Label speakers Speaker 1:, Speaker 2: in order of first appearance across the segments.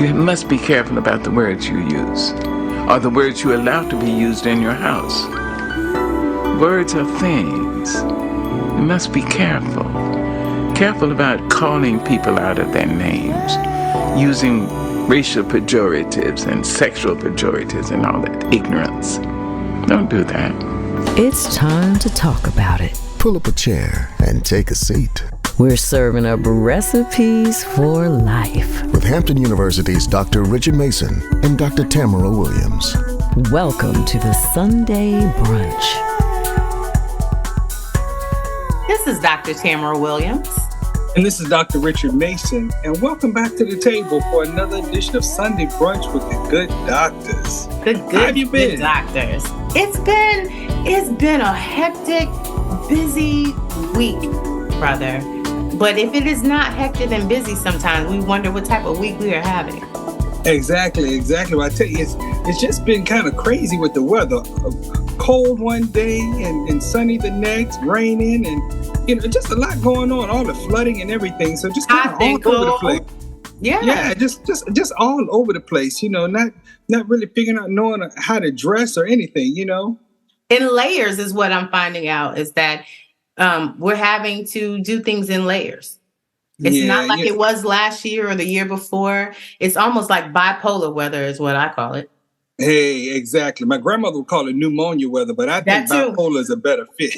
Speaker 1: You must be careful about the words you use, or the words you allow to be used in your house. Words are things. You must be careful. Careful about calling people out of their names, using racial pejoratives and sexual pejoratives and all that ignorance. Don't do that.
Speaker 2: It's time to talk about it.
Speaker 3: Pull up a chair and take a seat.
Speaker 2: We're serving up recipes for life.
Speaker 3: With Hampton University's Dr. Richard Mason and Dr. Tamara Williams.
Speaker 2: Welcome to the Sunday Brunch.
Speaker 4: This is Dr. Tamara Williams.
Speaker 5: And this is Dr. Richard Mason. And welcome back to the table for another edition of Sunday Brunch with the Good Doctors. How have you been?
Speaker 4: Good doctors. It's been a hectic, busy week, brother. But if it is not hectic and busy sometimes, we wonder what type of week we are having.
Speaker 5: Exactly. Well, I tell you, it's just been kind of crazy with the weather. Cold one day and sunny the next, raining, and just a lot going on, all the flooding and everything. So just kind of all over the place. Yeah, just all over the place. Not really figuring out, knowing how to dress or anything.
Speaker 4: In layers is what I'm finding out is that we're having to do things in layers. It's not like it was last year or the year before. It's almost like bipolar weather is what I call it.
Speaker 5: Hey, exactly. My grandmother would call it pneumonia weather, but I think bipolar is a better fit.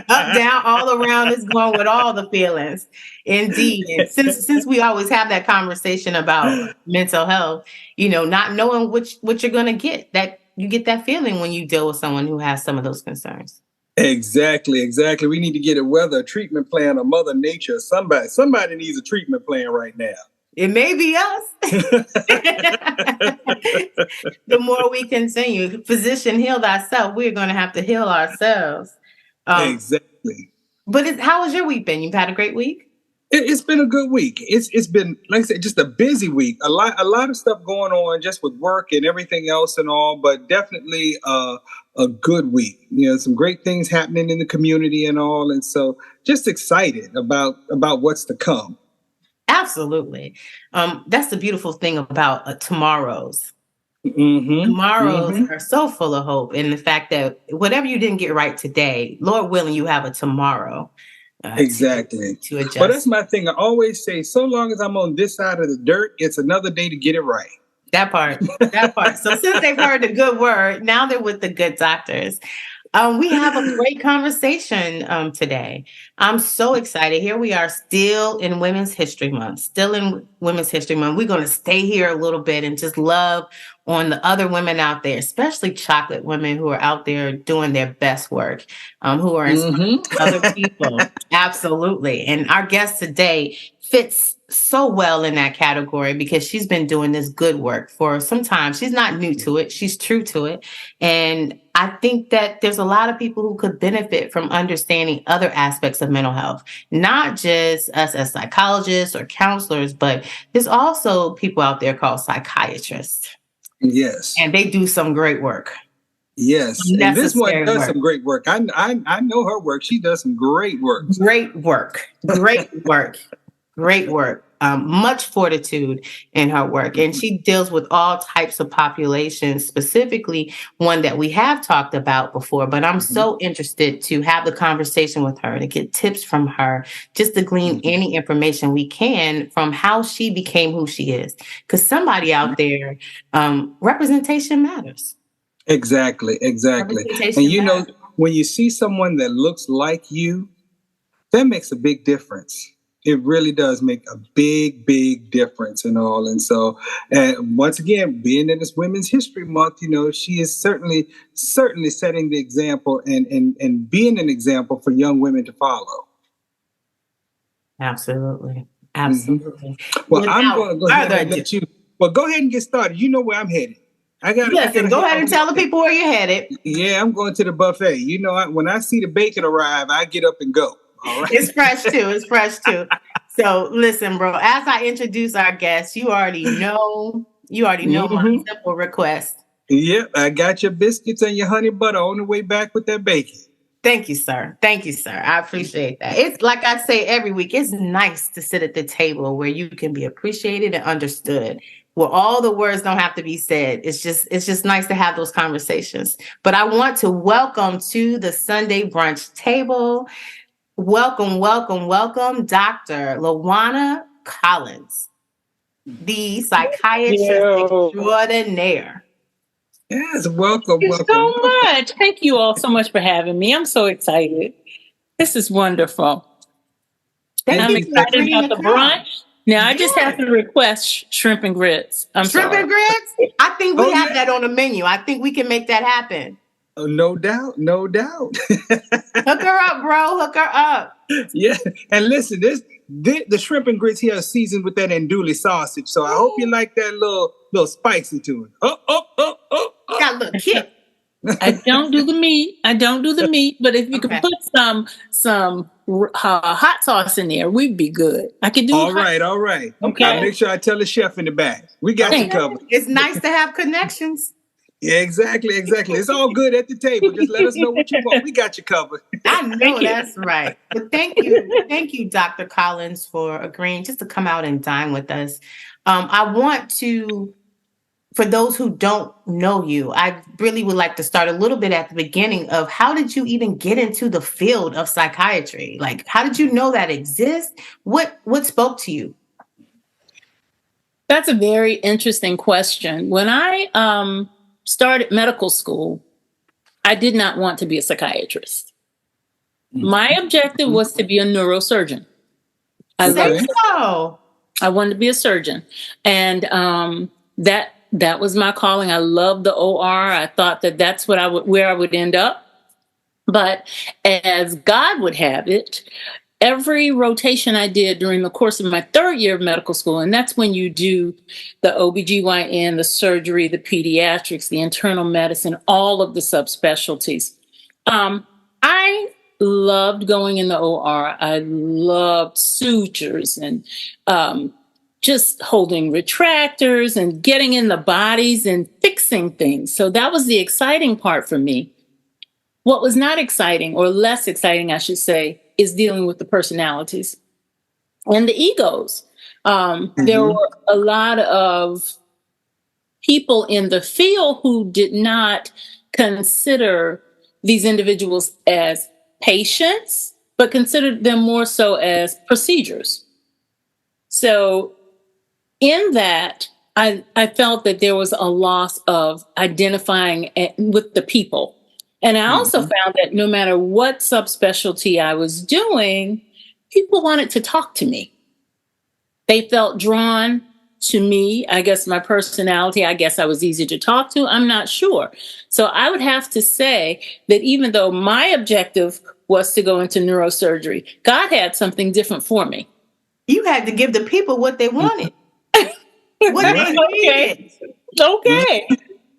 Speaker 4: Up, down, all around is going with all the feelings. Indeed. And since we always have that conversation about mental health, not knowing what you're going to get, that you get that feeling when you deal with someone who has some of those concerns.
Speaker 5: Exactly. We need to get a treatment plan, or Mother Nature. Somebody needs a treatment plan right now.
Speaker 4: It may be us. The more we continue, physician, heal thyself. We're going to have to heal ourselves.
Speaker 5: Exactly.
Speaker 4: But how has your week been? You've had a great week?
Speaker 5: It's been a good week. It's been, like I said, just a busy week. A lot of stuff going on just with work and everything else and all, but definitely a good week. Some great things happening in the community and all. And so just excited about what's to come.
Speaker 4: Absolutely. That's the beautiful thing about tomorrows.
Speaker 5: Mm-hmm.
Speaker 4: Tomorrows are so full of hope. And the fact that whatever you didn't get right today, Lord willing, you have a tomorrow.
Speaker 5: Exactly.
Speaker 4: To adjust.
Speaker 5: But that's my thing. I always say, so long as I'm on this side of the dirt, it's another day to get it right.
Speaker 4: That part. So since they've heard the good word, now they're with the good doctors. We have a great conversation today. I'm so excited. Here we are still in Women's History Month. We're going to stay here a little bit and just love on the other women out there, especially chocolate women who are out there doing their best work, who are inspiring other people. Absolutely. And our guest today fits so well in that category because she's been doing this good work for some time. She's not new to it. She's true to it. And I think that there's a lot of people who could benefit from understanding other aspects of mental health, not just us as psychologists or counselors, but there's also people out there called psychiatrists.
Speaker 5: Yes.
Speaker 4: And they do some great work.
Speaker 5: Yes. And this one does some great work. I know her work. She does some great work.
Speaker 4: Great work. Much fortitude in her work. And she deals with all types of populations, specifically one that we have talked about before. But I'm so interested to have the conversation with her, to get tips from her, just to glean any information we can from how she became who she is. Because somebody out there, representation matters.
Speaker 5: Exactly. And when you see someone that looks like you, that makes a big difference. It really does make a big, big difference and all. And so, once again, being in this Women's History Month, she is certainly setting the example and being an example for young women to follow.
Speaker 4: Absolutely.
Speaker 5: Well, I'm going to go ahead and let you. Well, go ahead and get started. You know where I'm headed.
Speaker 4: Go ahead and tell the people where you're headed.
Speaker 5: Yeah, I'm going to the buffet. When I see the bacon arrive, I get up and go. All right.
Speaker 4: It's fresh too. So listen, bro, as I introduce our guest, you already know my simple request.
Speaker 5: Yep, I got your biscuits and your honey butter on the way back with that bacon.
Speaker 4: Thank you, sir. I appreciate that. It's like I say every week, it's nice to sit at the table where you can be appreciated and understood. where all the words don't have to be said. It's just nice to have those conversations. But I want to welcome to the Sunday Brunch table. Welcome, welcome, welcome, Dr. LaWanna Collins, the psychiatrist extraordinaire.
Speaker 5: Yes, welcome,
Speaker 6: Thank you
Speaker 5: welcome.
Speaker 6: so much. Thank you all so much for having me. I'm so excited. This is wonderful. I'm excited about the brunch. Now, I just have to request shrimp and grits.
Speaker 4: Shrimp and grits? I think we have that on the menu. I think we can make that happen.
Speaker 5: Oh, no doubt, no doubt.
Speaker 4: Hook her up, bro. Hook her up.
Speaker 5: Yeah, and listen, the shrimp and grits here are seasoned with that andouille sausage, so I hope you like that little spicy to it. Oh.
Speaker 4: Got a little kick.
Speaker 6: I don't do the meat. But if you could put some hot sauce in there, we'd be good. I could do. All
Speaker 5: right. Okay. I'll make sure I tell the chef in the back. We got you covered.
Speaker 4: It's nice to have connections.
Speaker 5: Yeah, exactly. It's all good at the table. Just let us know what you want. We got you covered.
Speaker 4: I know that's right. But thank you, Dr. Collins, for agreeing just to come out and dine with us. I want to, for those who don't know you, I really would like to start a little bit at the beginning of how did you even get into the field of psychiatry? Like, how did you know that exists? What spoke to you?
Speaker 6: That's a very interesting question. When I started medical school, I did not want to be a psychiatrist. My objective was to be a neurosurgeon. I wanted to be a surgeon. And that was my calling. I loved the OR. I thought that's where I would end up. But as God would have it, every rotation I did during the course of my third year of medical school, and that's when you do the OBGYN, the surgery, the pediatrics, the internal medicine, all of the subspecialties. I loved going in the OR. I loved sutures and just holding retractors and getting in the bodies and fixing things. So that was the exciting part for me. What was not exciting, or less exciting, I should say, is dealing with the personalities and the egos. There were a lot of people in the field who did not consider these individuals as patients, but considered them more so as procedures. So in that, I felt that there was a loss of identifying with the people. And I also found that no matter what subspecialty I was doing, people wanted to talk to me. They felt drawn to me. I guess my personality, I guess I was easy to talk to. I'm not sure. So I would have to say that even though my objective was to go into neurosurgery, God had something different for me.
Speaker 4: You had to give the people what they wanted. What they needed.
Speaker 6: Okay.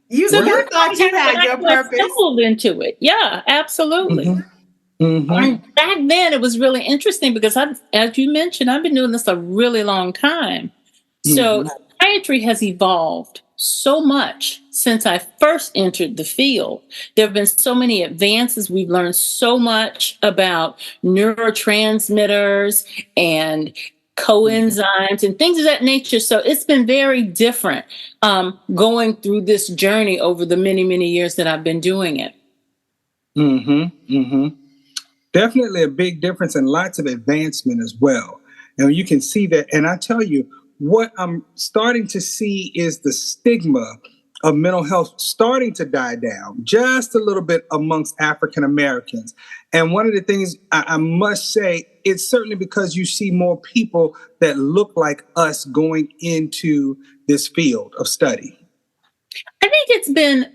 Speaker 4: You thought you had your purpose.
Speaker 6: Stumbled into it. Yeah, absolutely. And back then, it was really interesting because, as you mentioned, I've been doing this a really long time. So psychiatry has evolved so much since I first entered the field. There have been so many advances. We've learned so much about neurotransmitters and coenzymes and things of that nature. So it's been very different going through this journey over the many, many years that I've been doing it.
Speaker 5: Definitely a big difference and lots of advancement as well. And you can see that. And I tell you, what I'm starting to see is the stigma of mental health starting to die down just a little bit amongst African Americans. And one of the things I must say, it's certainly because you see more people that look like us going into this field of study.
Speaker 6: I think it's been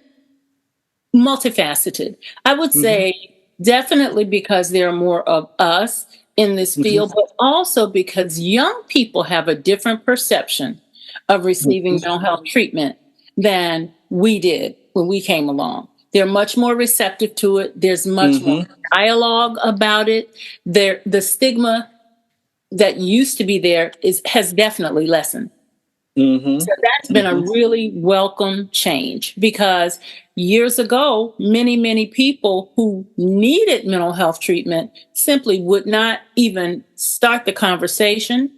Speaker 6: multifaceted. I would say definitely because there are more of us in this field, but also because young people have a different perception of receiving mental health treatment than we did when we came along. They're much more receptive to it. There's much more dialogue about it. The stigma that used to be there has definitely lessened. So that's been a really welcome change because years ago, many, many people who needed mental health treatment simply would not even start the conversation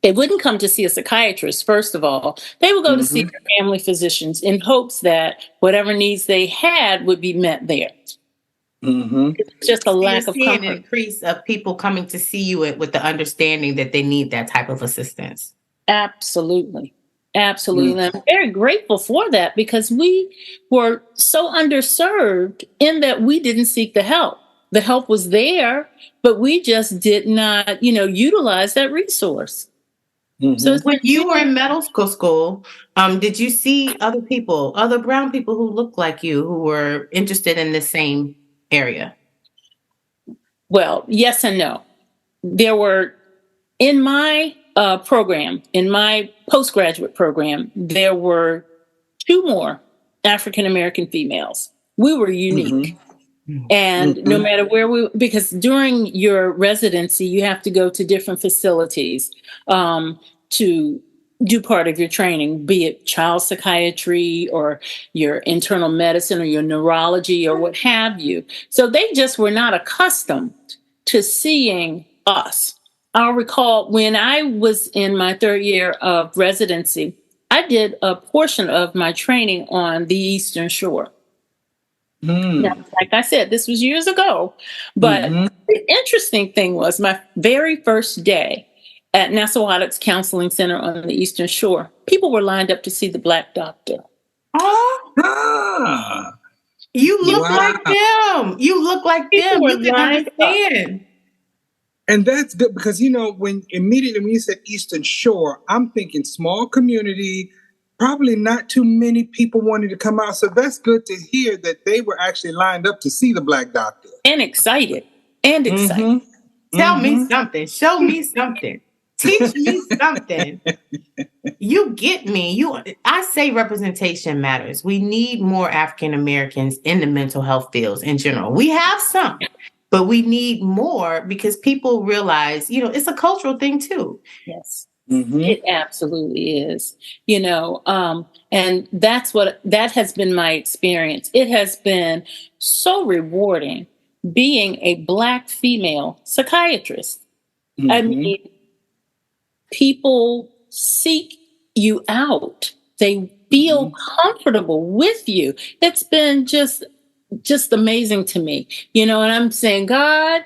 Speaker 6: They wouldn't come to see a psychiatrist, first of all. They would go to see their family physicians in hopes that whatever needs they had would be met there. It's just a lack of comfort.
Speaker 4: An increase of people coming to see you with the understanding that they need that type of assistance.
Speaker 6: Absolutely. Absolutely. And I'm very grateful for that, because we were so underserved in that we didn't seek the help. The help was there, but we just did not, utilize that resource.
Speaker 4: So when you were in medical school, did you see other brown people who looked like you, who were interested in the same area?
Speaker 6: Well, yes and no. There were, in my program, in my postgraduate program, there were 2 more African-American females. We were unique. And no matter where because during your residency, you have to go to different facilities to do part of your training, be it child psychiatry or your internal medicine or your neurology or what have you. So they just were not accustomed to seeing us. I'll recall when I was in my 3rd year of residency, I did a portion of my training on the Eastern Shore. Now, like I said, this was years ago, but the interesting thing was my very first day at Nassau Adults Counseling Center on the Eastern Shore, people were lined up to see the Black doctor.
Speaker 4: Oh, you look like them. You look like them. You can understand.
Speaker 5: And that's good, because, when you said Eastern Shore, I'm thinking small community, probably not too many people wanted to come out. So that's good to hear that they were actually lined up to see the Black doctor.
Speaker 6: And excited.
Speaker 4: Tell me something. Show me something. Teach me something. You get me. I say representation matters. We need more African Americans in the mental health fields in general. We have some, but we need more, because people realize, it's a cultural thing too.
Speaker 6: Yes. It absolutely is, and that has been my experience. It has been so rewarding being a Black female psychiatrist. I mean, people seek you out. They feel comfortable with you. It's been just amazing to me, and I'm saying, God,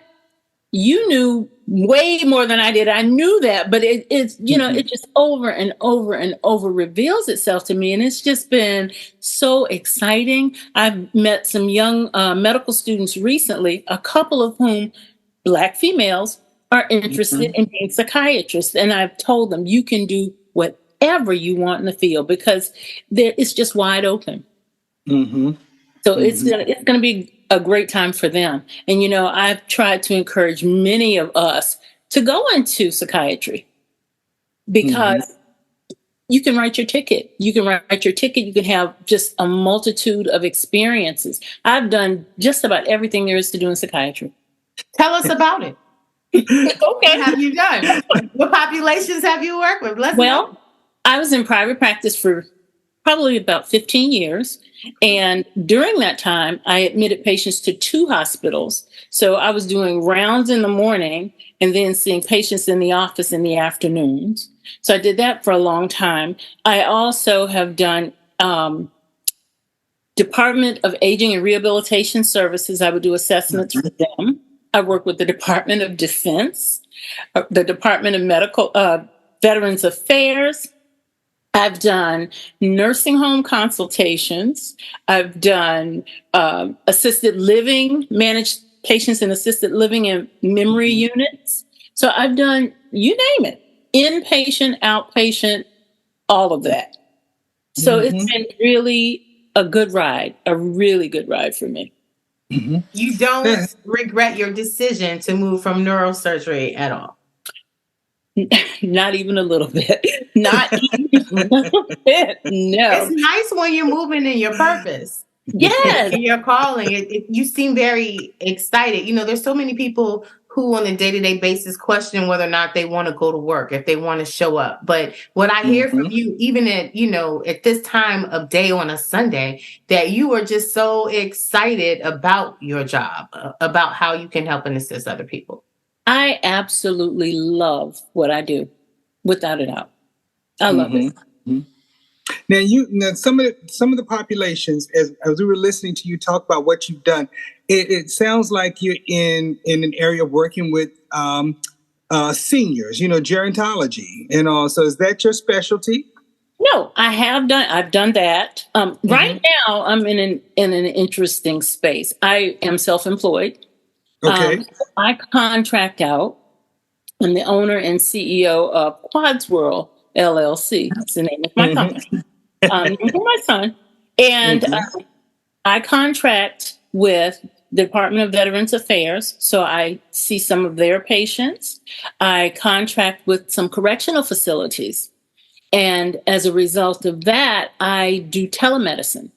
Speaker 6: you knew way more than I did. I knew that, but it's it just over and over and over reveals itself to me. And it's just been so exciting. I've met some young medical students recently, a couple of whom, Black females, are interested in being psychiatrists. And I've told them, you can do whatever you want in the field, because it's just wide open. So it's going to be a great time for them. And, I've tried to encourage many of us to go into psychiatry, because you can write your ticket. You can have just a multitude of experiences. I've done just about everything there is to do in psychiatry.
Speaker 4: Tell us about it. Okay. What have you done? What populations have you worked with? Know.
Speaker 6: I was in private practice for probably about 15 years. And during that time, I admitted patients to 2 hospitals. So I was doing rounds in the morning and then seeing patients in the office in the afternoons. So I did that for a long time. I also have done Department of Aging and Rehabilitation Services. I would do assessments for them. I work with the Department of Defense, the Department of Medical Veterans Affairs. I've done nursing home consultations. I've done assisted living, managed patients in assisted living and memory units. So I've done, you name it, inpatient, outpatient, all of that. So it's been really a good ride, a really good ride for me.
Speaker 4: You don't regret your decision to move from neurosurgery at all?
Speaker 6: Not even a little bit. Not even a little bit. No.
Speaker 4: It's nice when you're moving in your purpose.
Speaker 6: Yes.
Speaker 4: And your calling. You seem very excited. There's so many people who on a day-to-day basis question whether or not they want to go to work, if they want to show up. But what I hear from you, even at this time of day on a Sunday, that you are just so excited about your job, about how you can help and assist other people.
Speaker 6: I absolutely love what I do. without a doubt. I love it.
Speaker 5: Mm-hmm. Now some of the populations, as we were listening to you talk about what you've done, it sounds like you're in an area working with seniors, gerontology and all. So is that your specialty?
Speaker 6: No, I've done that. Right now I'm in an interesting space. I am self-employed.
Speaker 5: Okay.
Speaker 6: I contract out. I'm the owner and CEO of Quads World LLC. That's the name of my company. For my son. And I contract with the Department of Veterans Affairs. So I see some of their patients. I contract with some correctional facilities. And as a result of that, I do telemedicine.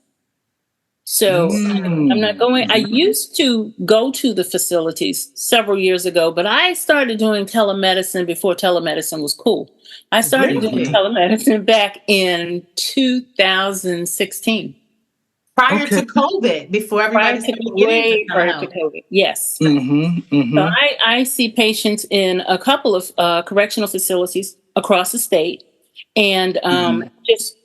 Speaker 6: So I'm not going, I used to go to the facilities several years ago, but I started doing telemedicine before telemedicine was cool. I started doing telemedicine back in 2016.
Speaker 4: Prior to COVID, before everybody started getting
Speaker 6: prior to COVID. Yes.
Speaker 5: Mm-hmm.
Speaker 6: So I see patients in a couple of correctional facilities across the state and just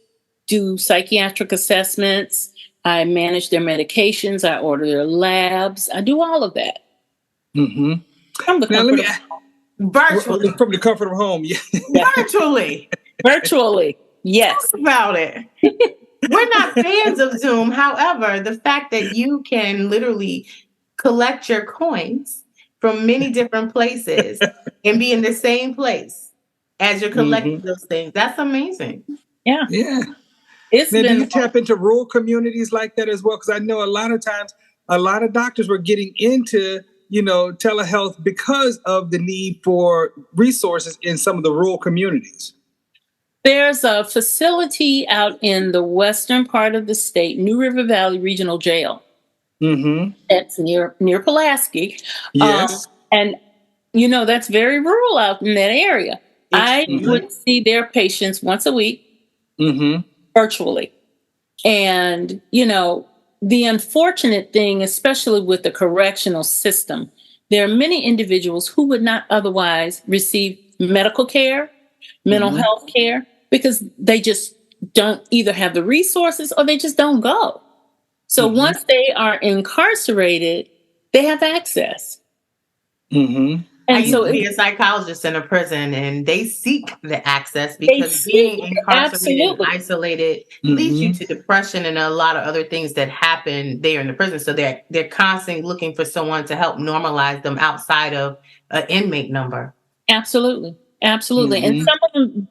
Speaker 6: do psychiatric assessments. I manage their medications. I order their labs. I do all of that.
Speaker 5: Mm-hmm.
Speaker 6: From the comfort of home.
Speaker 4: Virtually.
Speaker 5: From the comfort of home. Yeah.
Speaker 4: Virtually.
Speaker 6: Virtually. Yes.
Speaker 4: Talk about it. We're not fans of Zoom. However, the fact that you can literally collect your coins from many different places and be in the same place as you're collecting those things, that's amazing.
Speaker 6: Yeah.
Speaker 5: Yeah. Do you tap into rural communities like that as well? Because I know a lot of times, a lot of doctors were getting into, telehealth because of the need for resources in some of the rural communities.
Speaker 6: There's a facility out in the western part of the state, New River Valley Regional Jail. That's near Pulaski.
Speaker 5: Yes.
Speaker 6: And, that's very rural out in that area. I would see their patients once a week. Virtually. And, the unfortunate thing, especially with the correctional system, there are many individuals who would not otherwise receive medical care, mental health care, because they just don't either have the resources or they just don't go. So once they are incarcerated, they have access.
Speaker 4: And I used to be a psychologist in a prison, and they seek the access because being incarcerated and isolated leads you to depression and a lot of other things that happen there in the prison. So they're constantly looking for someone to help normalize them outside of an inmate number.
Speaker 6: Absolutely. And some of them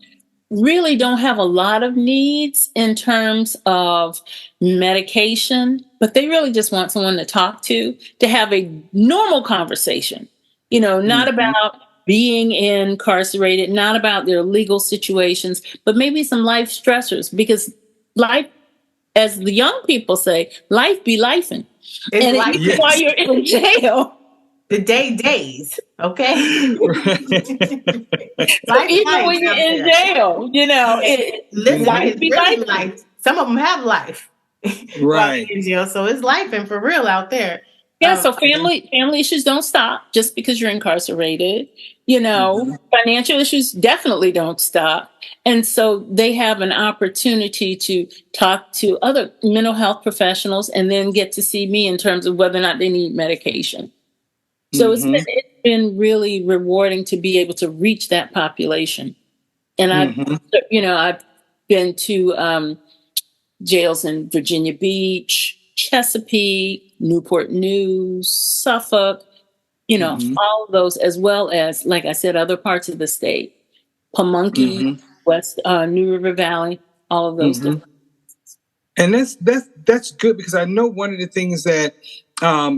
Speaker 6: really don't have a lot of needs in terms of medication, but they really just want someone to talk to have a normal conversation. Not about being incarcerated, not about their legal situations, but maybe some life stressors, because life, as the young people say, life be lifing. And while you're in jail.
Speaker 4: The days, okay?
Speaker 6: So even when you're in jail,
Speaker 4: listen,
Speaker 6: life be
Speaker 4: really life. Some of them have life.
Speaker 5: Right.
Speaker 4: In jail, so it's life and for real out there.
Speaker 6: Yeah, so family issues don't stop just because you're incarcerated. Financial issues definitely don't stop. And so they have an opportunity to talk to other mental health professionals and then get to see me in terms of whether or not they need medication. So it's been really rewarding to be able to reach that population. And I've been to jails in Virginia Beach, Chesapeake, Newport News, Suffolk, all of those, as well as, like I said, other parts of the state, Pamunkey, West, New River Valley, all of those different.
Speaker 5: And that's good, because I know one of the things that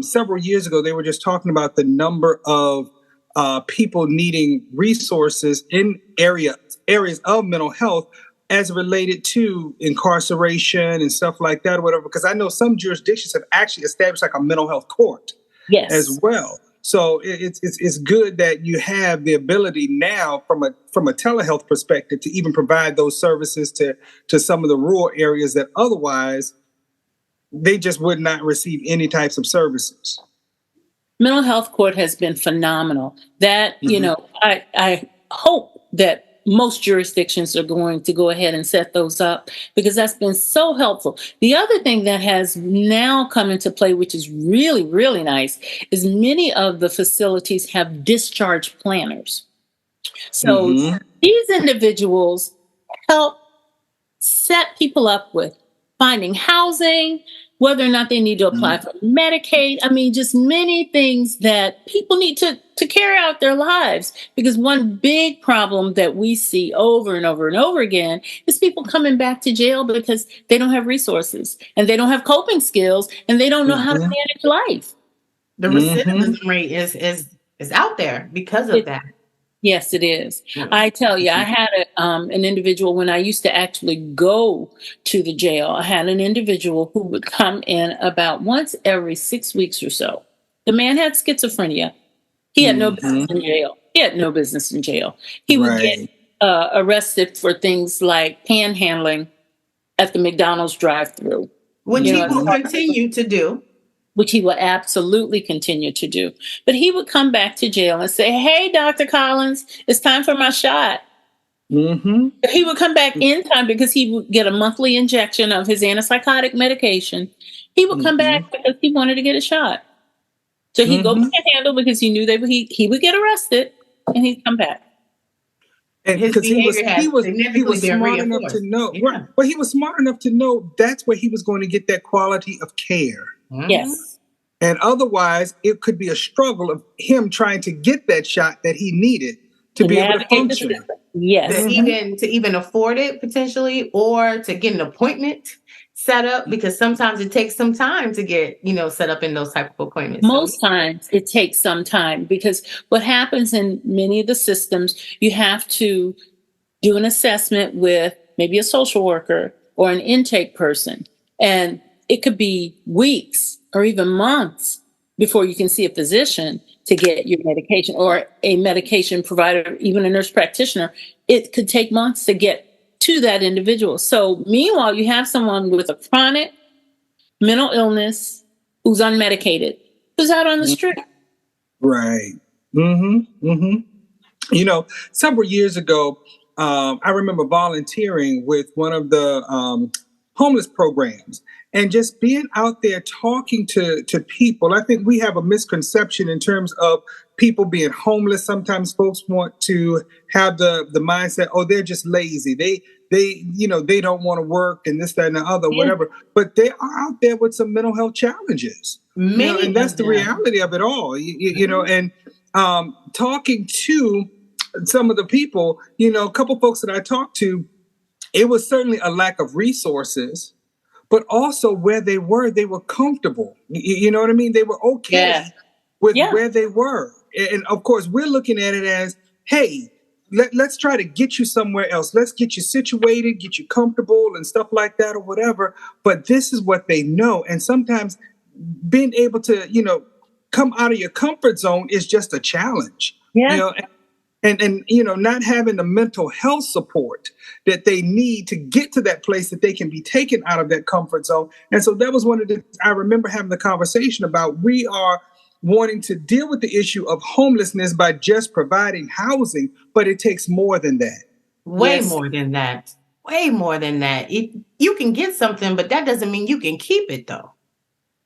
Speaker 5: several years ago, they were just talking about the number of people needing resources in areas of mental health as related to incarceration and stuff like that, or whatever. Because I know some jurisdictions have actually established like a mental health court as well. So it's good that you have the ability now from a telehealth perspective to even provide those services to some of the rural areas that otherwise they just would not receive any types of services.
Speaker 6: Mental health court has been phenomenal. That, I hope that most jurisdictions are going to go ahead and set those up because that's been so helpful. The other thing that has now come into play, which is really, really nice, is many of the facilities have discharge planners. So these individuals help set people up with finding housing, whether or not they need to apply for Medicaid. I mean, just many things that people need to carry out their lives. Because one big problem that we see over and over and over again is people coming back to jail because they don't have resources and they don't have coping skills and they don't know how to manage life.
Speaker 4: The recidivism rate is out there because of that.
Speaker 6: Yes, it is. I tell you, I had an individual when I used to actually go to the jail. I had an individual who would come in about once every 6 weeks or so. The man had schizophrenia. He had no business in jail. He would get arrested for things like panhandling at the McDonald's drive-thru.
Speaker 4: Which he will continue to do.
Speaker 6: Which he will absolutely continue to do. But he would come back to jail and say, "Hey, Dr. Collins, it's time for my shot." He would come back in time because he would get a monthly injection of his antipsychotic medication. He would come back because he wanted to get a shot. So he'd go panhandle because he knew he would get arrested and he'd come back.
Speaker 5: And because he was smart enough to know, but he was smart enough to know that's where he was going to get that quality of care.
Speaker 6: Yes.
Speaker 5: And otherwise, it could be a struggle of him trying to get that shot that he needed to be able to function.
Speaker 6: Yes.
Speaker 4: To even afford it potentially, or to get an appointment set up, because sometimes it takes some time to get, set up in those type of appointments.
Speaker 6: Most times it takes some time because what happens in many of the systems, you have to do an assessment with maybe a social worker or an intake person. And it could be weeks or even months before you can see a physician to get your medication, or a medication provider, even a nurse practitioner. It could take months to get to that individual. So meanwhile, you have someone with a chronic mental illness who's unmedicated, who's out on the street.
Speaker 5: Right. Several years ago, I remember volunteering with one of the homeless programs. And just being out there talking to people. I think we have a misconception in terms of people being homeless. Sometimes folks want to have the mindset, oh, they're just lazy. They don't want to work and this, that, and the other, whatever. But they are out there with some mental health challenges. And that's the reality of it all. And talking to some of the people, a couple folks that I talked to, it was certainly a lack of resources. But also where they were comfortable. You know what I mean? They were okay with where they were. And of course, we're looking at it as, hey, let's try to get you somewhere else. Let's get you situated, get you comfortable and stuff like that or whatever. But this is what they know. And sometimes being able to, come out of your comfort zone is just a challenge. Yeah. And not having the mental health support that they need to get to that place that they can be taken out of that comfort zone. And so that was one of I remember having the conversation about, we are wanting to deal with the issue of homelessness by just providing housing, but it takes more than that.
Speaker 4: Way more than that. You can get something, but that doesn't mean you can keep it though.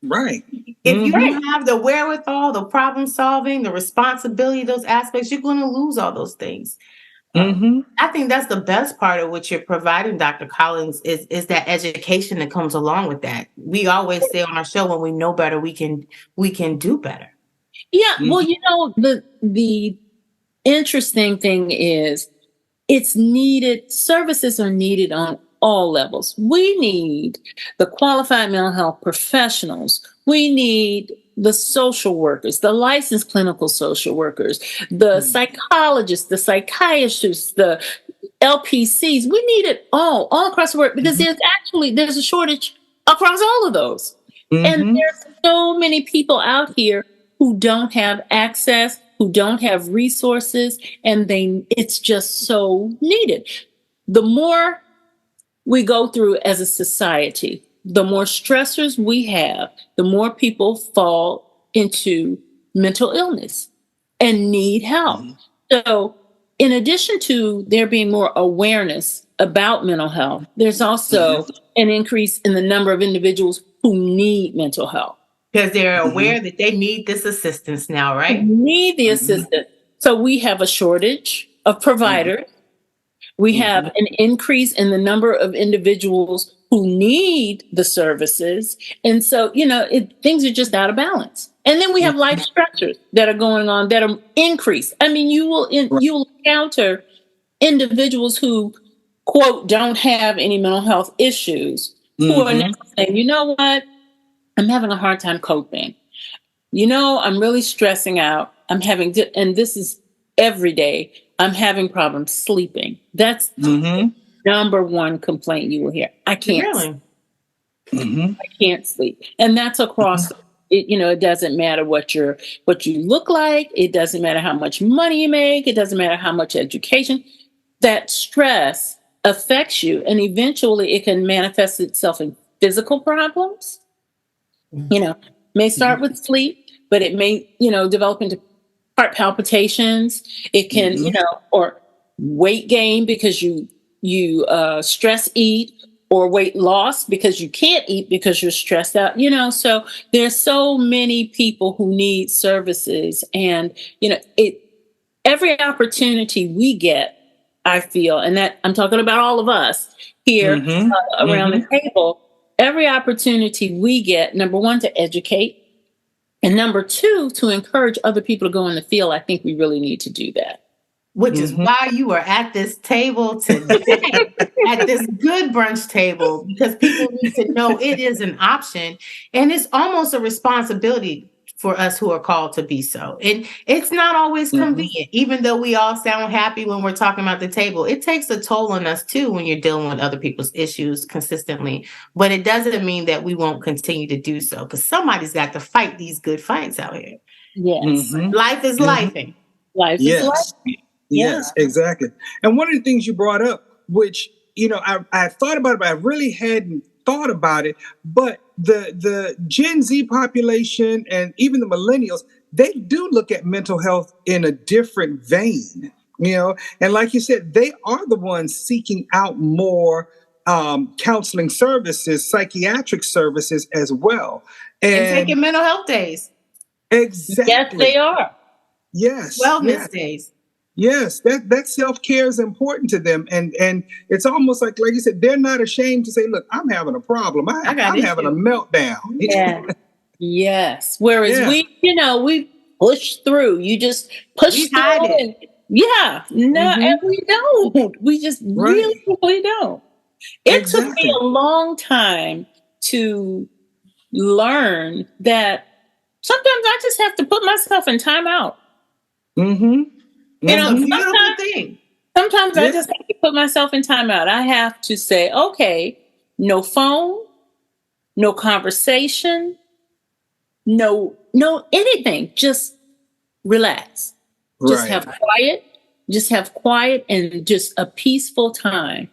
Speaker 5: Right.
Speaker 4: If you don't have the wherewithal, the problem solving, the responsibility, those aspects, you're going to lose all those things. I think that's the best part of what you're providing, Dr. Collins, is that education that comes along with that. We always say on our show, when we know better, we can do better.
Speaker 6: Yeah. Well, the interesting thing is it's needed. Services are needed on all levels. We need the qualified mental health professionals. We need the social workers, the licensed clinical social workers, the psychologists, the psychiatrists, the LPCs. We need it all across the board, because there's a shortage across all of those. And there's so many people out here who don't have access, who don't have resources, and it's just so needed. The more we go through as a society, the more stressors we have, the more people fall into mental illness and need help. So in addition to there being more awareness about mental health, there's also an increase in the number of individuals who need mental health.
Speaker 4: Because they're aware that they need this assistance now, right?
Speaker 6: Need the assistance. So we have a shortage of providers. We have an increase in the number of individuals who need the services. And so, things are just out of balance. And then we have life stressors that are going on that are increased. I mean, you will encounter individuals who, quote, don't have any mental health issues who are now saying, you know what? I'm having a hard time coping. I'm really stressing out. I'm having, and this is every day, I'm having problems sleeping. That's the number one complaint you will hear. I can't sleep. I can't sleep. And that's across, it doesn't matter what you look like. It doesn't matter how much money you make. It doesn't matter how much education. That stress affects you. And eventually it can manifest itself in physical problems. May start with sleep, but it may, develop into heart palpitations. It can, or weight gain because you stress eat, or weight loss because you can't eat because you're stressed out. So there's so many people who need services, and every opportunity we get, I feel, and that I'm talking about all of us here around the table. Every opportunity we get, number one, to educate, and number two, to encourage other people to go in the field. I think we really need to do that.
Speaker 4: Which is why you are at this table today, at this good brunch table, because people need to know it is an option, and it's almost a responsibility for us who are called to be so. And it's not always convenient, even though we all sound happy when we're talking about the table. It takes a toll on us too when you're dealing with other people's issues consistently. But it doesn't mean that we won't continue to do so, because somebody's got to fight these good fights out here.
Speaker 6: Yes.
Speaker 4: Life is lifing.
Speaker 6: Life is life.
Speaker 5: Yes, exactly. And one of the things you brought up, which, I thought about it, but I really hadn't thought about it, but the Gen Z population and even the millennials, they do look at mental health in a different vein, and like you said, they are the ones seeking out more counseling services, psychiatric services as well.
Speaker 4: And taking mental health days.
Speaker 5: Exactly.
Speaker 6: Yes, they are.
Speaker 5: Yes.
Speaker 4: Wellness days.
Speaker 5: Yes, that self-care is important to them. And it's almost like you said, they're not ashamed to say, look, I'm having a problem. I'm having a meltdown.
Speaker 6: Yeah. Yes. Whereas we push through. You just push through. And we don't. We just really don't. It took me a long time to learn that sometimes I just have to put myself in timeout.
Speaker 4: It's a beautiful thing.
Speaker 6: Sometimes I just have to put myself in timeout. I have to say, okay, no phone, no conversation, no anything. Just relax. Just have quiet. Just have quiet and just a peaceful time.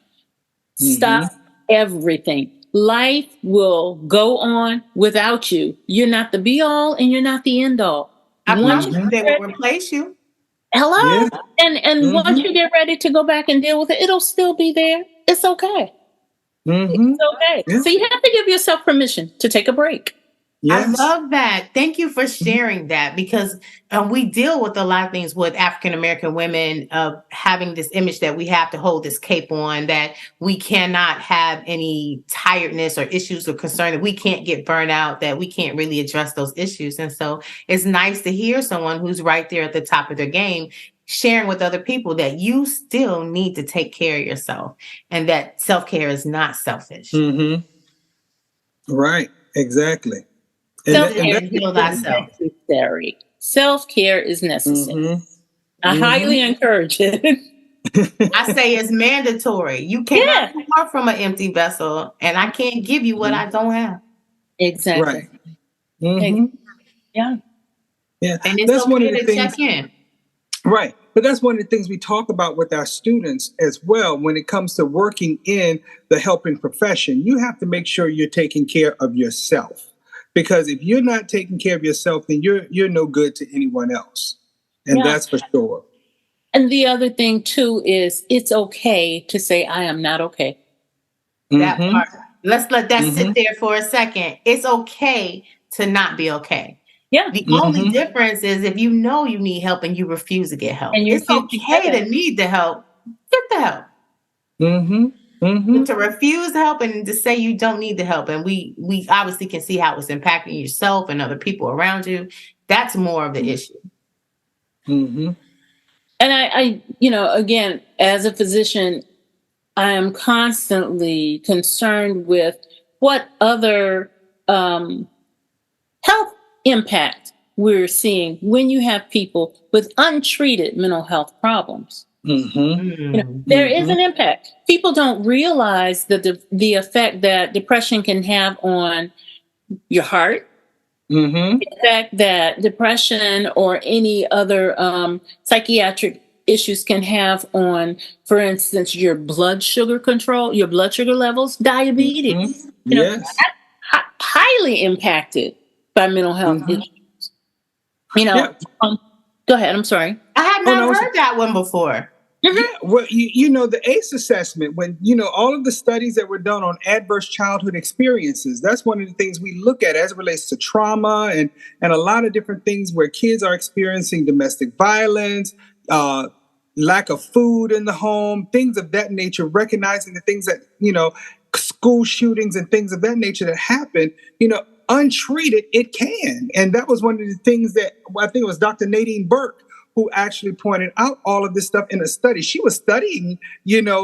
Speaker 6: Stop everything. Life will go on without you. You're not the be all and you're not the end all.
Speaker 4: I promise you, they will replace you.
Speaker 6: Hello. Yeah. And once you get ready to go back and deal with it, it'll still be there. It's okay. It's okay. Yeah. So you have to give yourself permission to take a break.
Speaker 4: Yes. I love that. Thank you for sharing that, because we deal with a lot of things with African-American women having this image that we have to hold this cape on, that we cannot have any tiredness or issues or concern, that we can't get burnt out, that we can't really address those issues. And so it's nice to hear someone who's right there at the top of their game sharing with other people that you still need to take care of yourself and that self-care is not selfish.
Speaker 5: Right. Exactly.
Speaker 6: Self-care is necessary. Self-care is necessary. I highly encourage it.
Speaker 4: I say it's mandatory. You cannot pour from an empty vessel, and I can't give you what I don't have.
Speaker 6: Exactly.
Speaker 5: Right.
Speaker 6: Yeah.
Speaker 4: And it's that's okay one of the to things, check in.
Speaker 5: Right. But that's one of the things we talk about with our students as well when it comes to working in the helping profession. You have to make sure you're taking care of yourself. Because if you're not taking care of yourself, then you're no good to anyone else. And that's for sure.
Speaker 6: And the other thing too is it's okay to say I am not okay.
Speaker 4: That part. Let's let that sit there for a second. It's okay to not be okay.
Speaker 6: Yeah.
Speaker 4: The only difference is if you know you need help and you refuse to get help.
Speaker 6: And
Speaker 4: It's okay to need the help. Get the help. But to refuse help and to say you don't need the help, and we obviously can see how it's impacting yourself and other people around you. That's more of the issue.
Speaker 6: And I, again, as a physician, I am constantly concerned with what other health impact we're seeing when you have people with untreated mental health problems. There is an impact. People don't realize that the effect that depression can have on your heart, the fact that depression or any other psychiatric issues can have on, for instance, your blood sugar control, your blood sugar levels, diabetes. Highly impacted by mental health issues. Go ahead. I'm sorry.
Speaker 4: I have not heard that one before.
Speaker 5: Yeah, well, the ACE assessment, when, all of the studies that were done on adverse childhood experiences, that's one of the things we look at as it relates to trauma and a lot of different things where kids are experiencing domestic violence, lack of food in the home, things of that nature, recognizing the things that, school shootings and things of that nature that happen, untreated, it can. And that was one of the things that I think it was Dr. Nadine Burke who actually pointed out all of this stuff in a study. She was studying,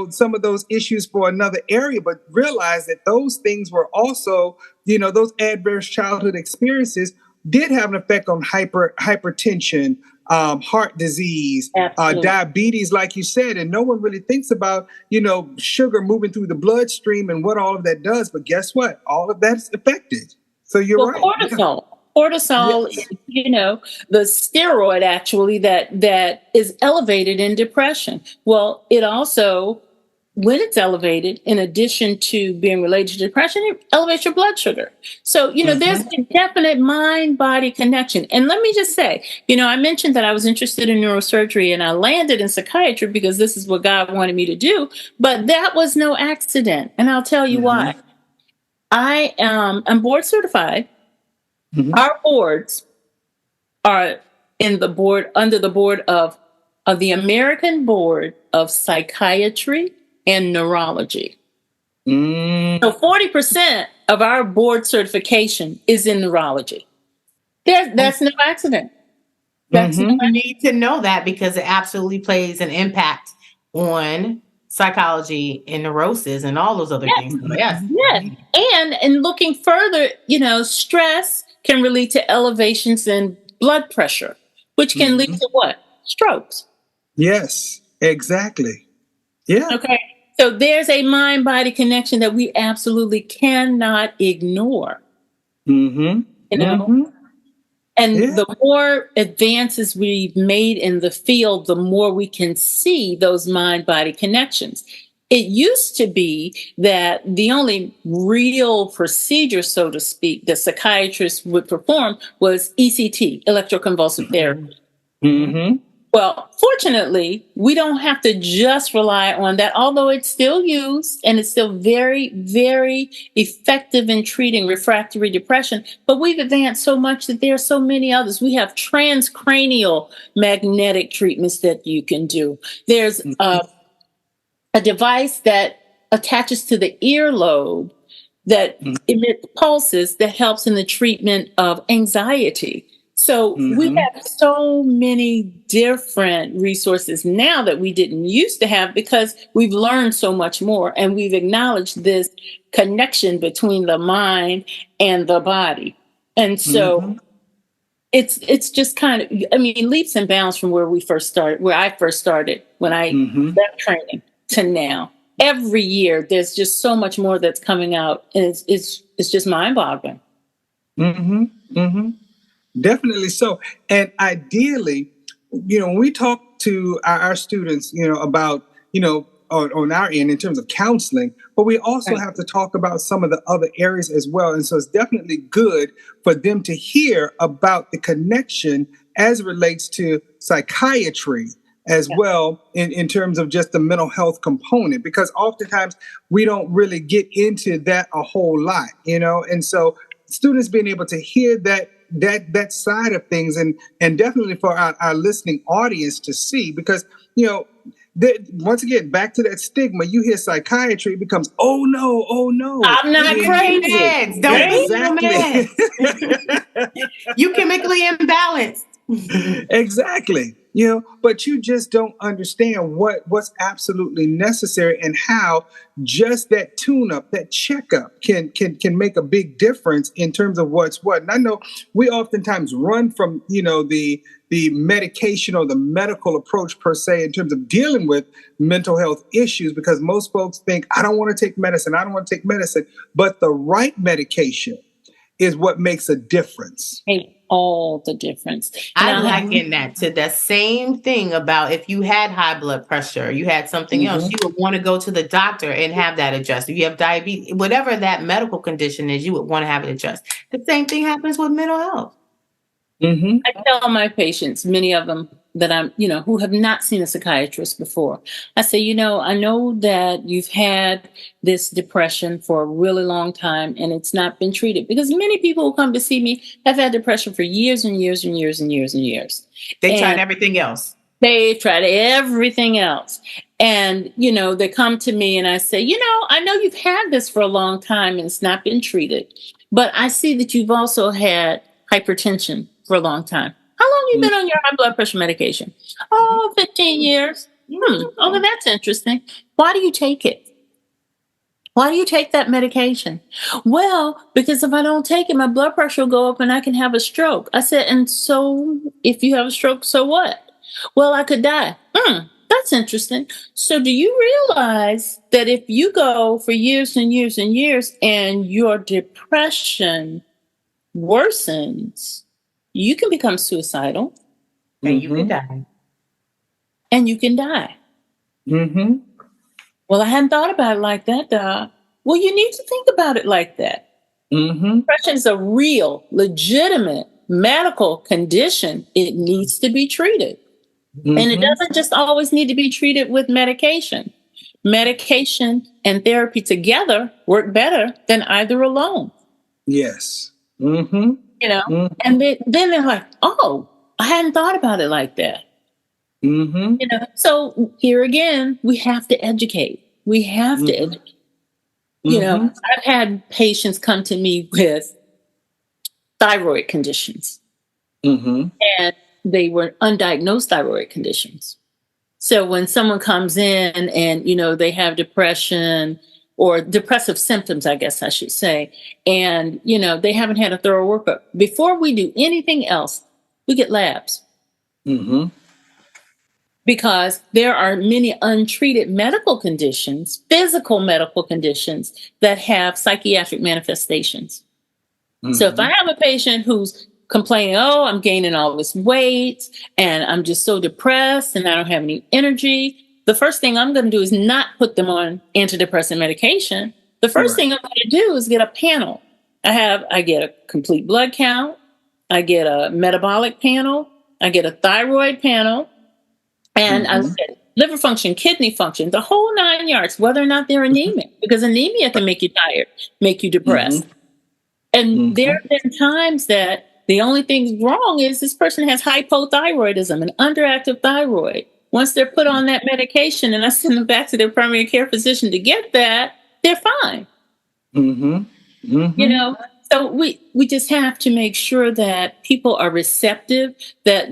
Speaker 5: some of those issues for another area, but realized that those things were also, those adverse childhood experiences did have an effect on hypertension, heart disease, diabetes, like you said. And no one really thinks about, sugar moving through the bloodstream and what all of that does. But guess what? All of that's affected. So you're right.
Speaker 6: Cortisol. Cortisol is, the steroid actually that is elevated in depression. Well, it also, when it's elevated, in addition to being related to depression, it elevates your blood sugar. So, there's a definite mind-body connection. And let me just say, I mentioned that I was interested in neurosurgery and I landed in psychiatry because this is what God wanted me to do. But that was no accident. And I'll tell you why. I'm board certified. Our boards are under the board of the American Board of Psychiatry and Neurology. So 40% of our board certification is in neurology. That's no accident.
Speaker 4: You need to know that because it absolutely plays an impact on psychology and neurosis and all those other things. Yes.
Speaker 6: And looking further, stress can lead to elevations in blood pressure, which can lead to what? Strokes.
Speaker 5: Yes, exactly. Yeah.
Speaker 6: Okay. So there's a mind-body connection that we absolutely cannot ignore. And the more advances we've made in the field, the more we can see those mind-body connections. It used to be that the only real procedure, so to speak, that psychiatrists would perform was ECT, electroconvulsive therapy. Well, fortunately, we don't have to just rely on that, although it's still used and it's still very, very effective in treating refractory depression. But we've advanced so much that there are so many others. We have transcranial magnetic treatments that you can do. There's a device that attaches to the earlobe that emits pulses that helps in the treatment of anxiety. So we have so many different resources now that we didn't used to have because we've learned so much more and we've acknowledged this connection between the mind and the body. And so it's just kind of, leaps and bounds from where I first started when I left training to now. Every year, there's just so much more that's coming out, and it's just mind-boggling.
Speaker 5: Definitely so. And ideally, when we talk to our students, about, on our end in terms of counseling, but we also have to talk about some of the other areas as well. And so it's definitely good for them to hear about the connection as it relates to psychiatry, as well in terms of just the mental health component, because oftentimes we don't really get into that a whole lot, and so students being able to hear that side of things, and definitely for our listening audience to see, because once again, back to that stigma, you hear psychiatry, it becomes, oh no,
Speaker 6: I'm not crazy.
Speaker 4: Meds. Don't
Speaker 5: exactly.
Speaker 4: You chemically imbalanced.
Speaker 5: Exactly. But you just don't understand what's absolutely necessary, and how just that tune-up, that checkup can make a big difference in terms of what's what. And I know we oftentimes run from, the medication or the medical approach per se in terms of dealing with mental health issues, because most folks think, I don't want to take medicine. But the right medication is what makes a difference.
Speaker 6: All the difference.
Speaker 4: I liken that to the same thing about if you had high blood pressure, you had something else, you would want to go to the doctor and have that adjusted. If you have diabetes, whatever that medical condition is, you would want to have it adjusted. The same thing happens with mental health.
Speaker 5: Mm-hmm.
Speaker 6: I tell my patients, many of them that I'm, who have not seen a psychiatrist before, I say, I know that you've had this depression for a really long time and it's not been treated, because many people who come to see me have had depression for years and years and years and years and years.
Speaker 4: They tried everything else.
Speaker 6: They tried everything else. And, they come to me and I say, I know you've had this for a long time and it's not been treated, but I see that you've also had hypertension for a long time. How long have you been on your high blood pressure medication? 15 years. Okay, that's interesting. Why do you take it? Why do you take that medication? Well, because if I don't take it, my blood pressure will go up and I can have a stroke. I said, and so if you have a stroke, so what? Well, I could die. That's interesting. So do you realize that if you go for years and years and years and your depression worsens, you can become suicidal.
Speaker 4: And you can die.
Speaker 6: And you can die.
Speaker 5: Mm-hmm.
Speaker 6: Well, I hadn't thought about it like that, Doc. Well, you need to think about it like that.
Speaker 5: Mm-hmm.
Speaker 6: Depression is a real, legitimate medical condition. It needs to be treated. Mm-hmm. And it doesn't just always need to be treated with medication. Medication and therapy together work better than either alone.
Speaker 5: Yes. Mm-hmm.
Speaker 6: And then they're like, oh, I hadn't thought about it like that.
Speaker 5: Mm-hmm.
Speaker 6: So here again, we have to educate. We have to educate. I've had patients come to me with thyroid conditions, and they were undiagnosed thyroid conditions. So when someone comes in and, they have depression or depressive symptoms, I guess I should say, and, they haven't had a thorough workup, before we do anything else, we get labs.
Speaker 5: Mm-hmm.
Speaker 6: Because there are many untreated medical conditions, physical medical conditions, that have psychiatric manifestations. Mm-hmm. So if I have a patient who's complaining, oh, I'm gaining all this weight and I'm just so depressed and I don't have any energy, the first thing I'm going to do is not put them on antidepressant medication. The first thing I'm going to do is get a panel. I get a complete blood count. I get a metabolic panel. I get a thyroid panel. And I look at liver function, kidney function, the whole 9 yards, whether or not they're anemic, because anemia can make you tired, make you depressed. And there have been times that the only thing wrong is this person has hypothyroidism, an underactive thyroid. Once they're put on that medication and I send them back to their primary care physician to get that, they're fine. So we just have to make sure that people are receptive, that,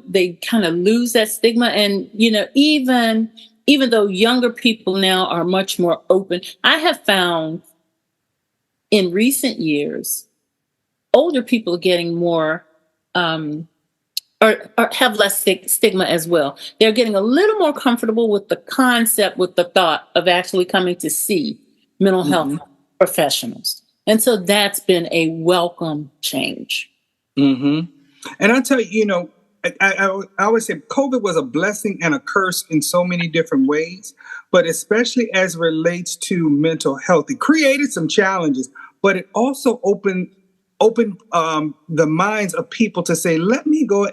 Speaker 6: they kind of lose that stigma. And, even though younger people now are much more open, I have found in recent years, older people are getting more, or have less stigma as well. They're getting a little more comfortable with the concept, with the thought of actually coming to see mental health professionals. And so that's been a welcome change.
Speaker 5: And I tell you, I always say COVID was a blessing and a curse in so many different ways, but especially as it relates to mental health. It created some challenges, but it also opened open the minds of people to say, let me go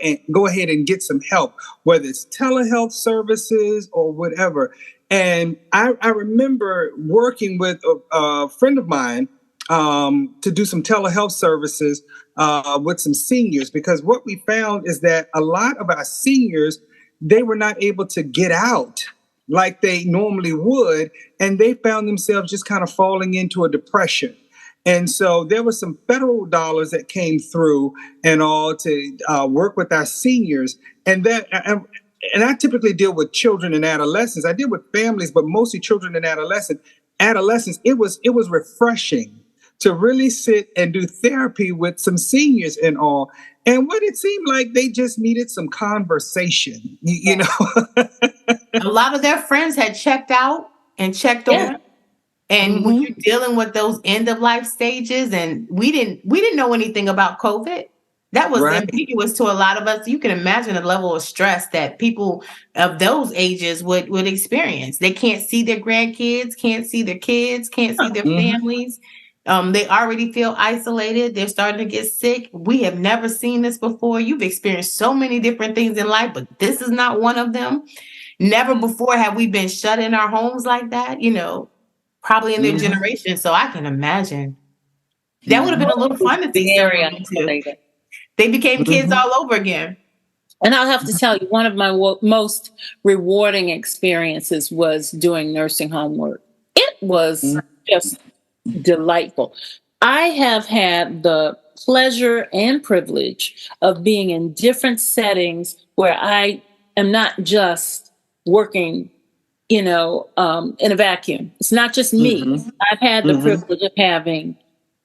Speaker 5: ahead and get some help, whether it's telehealth services or whatever. And I remember working with a friend of mine to do some telehealth services with some seniors, because what we found is that a lot of our seniors, they were not able to get out like they normally would, and they found themselves just kind of falling into a depression. And so there was some federal dollars that came through and all to work with our seniors. And I typically deal with children and adolescents. I deal with families, but mostly children and adolescents. It was refreshing to really sit and do therapy with some seniors and all. And what it seemed like, they just needed some conversation, you know.
Speaker 4: A lot of their friends had checked out and checked on. And when you're dealing with those end of life stages, and we didn't know anything about COVID, that was ambiguous to a lot of us. You can imagine the level of stress that people of those ages would experience. They can't see their grandkids, can't see their kids, can't see their families. They already feel isolated. They're starting to get sick. We have never seen this before. You've experienced so many different things in life, but this is not one of them. Never before have we been shut in our homes like that, probably in their generation. So I can imagine that would have been a little fun to see. They became kids all over again.
Speaker 6: And I'll have to tell you, one of my most rewarding experiences was doing nursing home work. It was just delightful. I have had the pleasure and privilege of being in different settings where I am not just working in a vacuum. It's not just me. I've had the privilege of having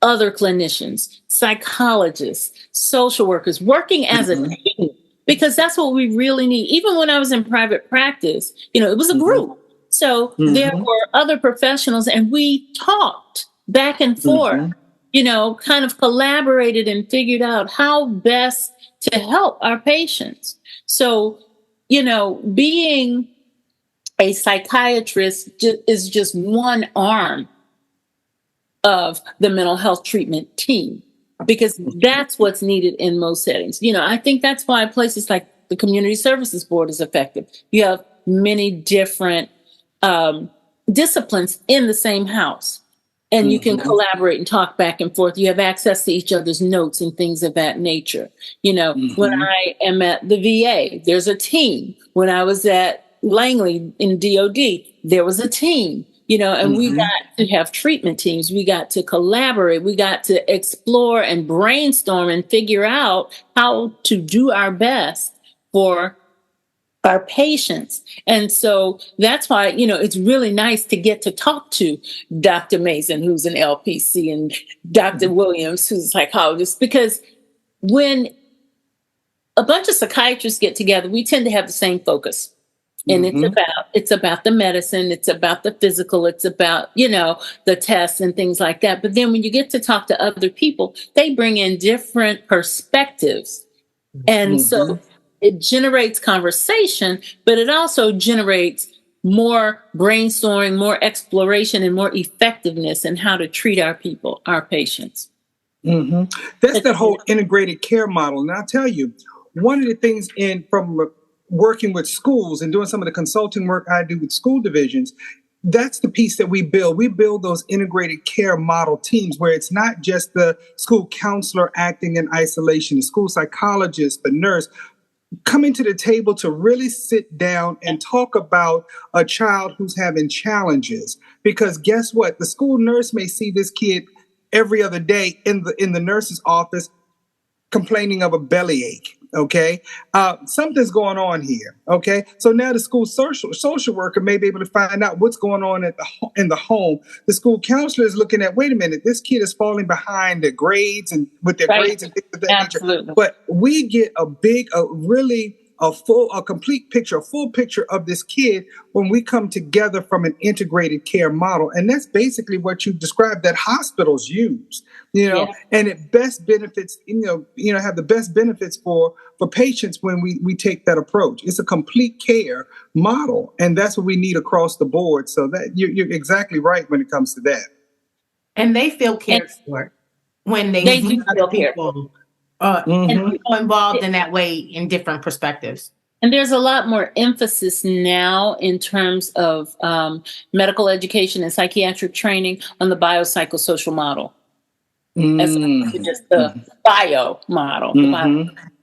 Speaker 6: other clinicians, psychologists, social workers working as a team, because that's what we really need. Even when I was in private practice, it was a group. So there were other professionals, and we talked back and forth, kind of collaborated and figured out how best to help our patients. So, being a psychiatrist is just one arm of the mental health treatment team, because that's what's needed in most settings. I think that's why places like the Community Services Board is effective. You have many different disciplines in the same house, and you can collaborate and talk back and forth. You have access to each other's notes and things of that nature. When I am at the VA, there's a team. When I was at Langley in DOD, there was a team, and we got to have treatment teams. We got to collaborate. We got to explore and brainstorm and figure out how to do our best for our patients. And so that's why, it's really nice to get to talk to Dr. Mason, who's an LPC, and Dr. Williams, who's a psychologist, because when a bunch of psychiatrists get together, we tend to have the same focus. And it's about the medicine, it's about the physical, it's about, the tests and things like that. But then when you get to talk to other people, they bring in different perspectives. And so it generates conversation, but it also generates more brainstorming, more exploration, and more effectiveness in how to treat our people, our patients.
Speaker 5: That's that whole integrated care model. And I'll tell you, one of the things from working with schools and doing some of the consulting work I do with school divisions, that's the piece that we build. We build those integrated care model teams where it's not just the school counselor acting in isolation, the school psychologist, the nurse, coming to the table to really sit down and talk about a child who's having challenges. Because guess what? The school nurse may see this kid every other day in the nurse's office complaining of a bellyache. Okay, something's going on here. Okay, so now the school social worker may be able to find out what's going on in the home. The school counselor is looking at, wait a minute, this kid is falling behind the grades and with their grades and things of that nature. But we get a full picture of this kid when we come together from an integrated care model. And that's basically what you described that hospitals use, and it best benefits, have the best benefits for patients when we take that approach. It's a complete care model, and that's what we need across the board. So that you're exactly right when it comes to that.
Speaker 4: And they feel cared for. when they
Speaker 6: They
Speaker 4: see
Speaker 6: do
Speaker 4: other
Speaker 6: feel
Speaker 4: people
Speaker 5: Mhm.
Speaker 4: involved in that way in different perspectives.
Speaker 6: And there's a lot more emphasis now in terms of medical education and psychiatric training on the biopsychosocial model, as opposed to just the bio model.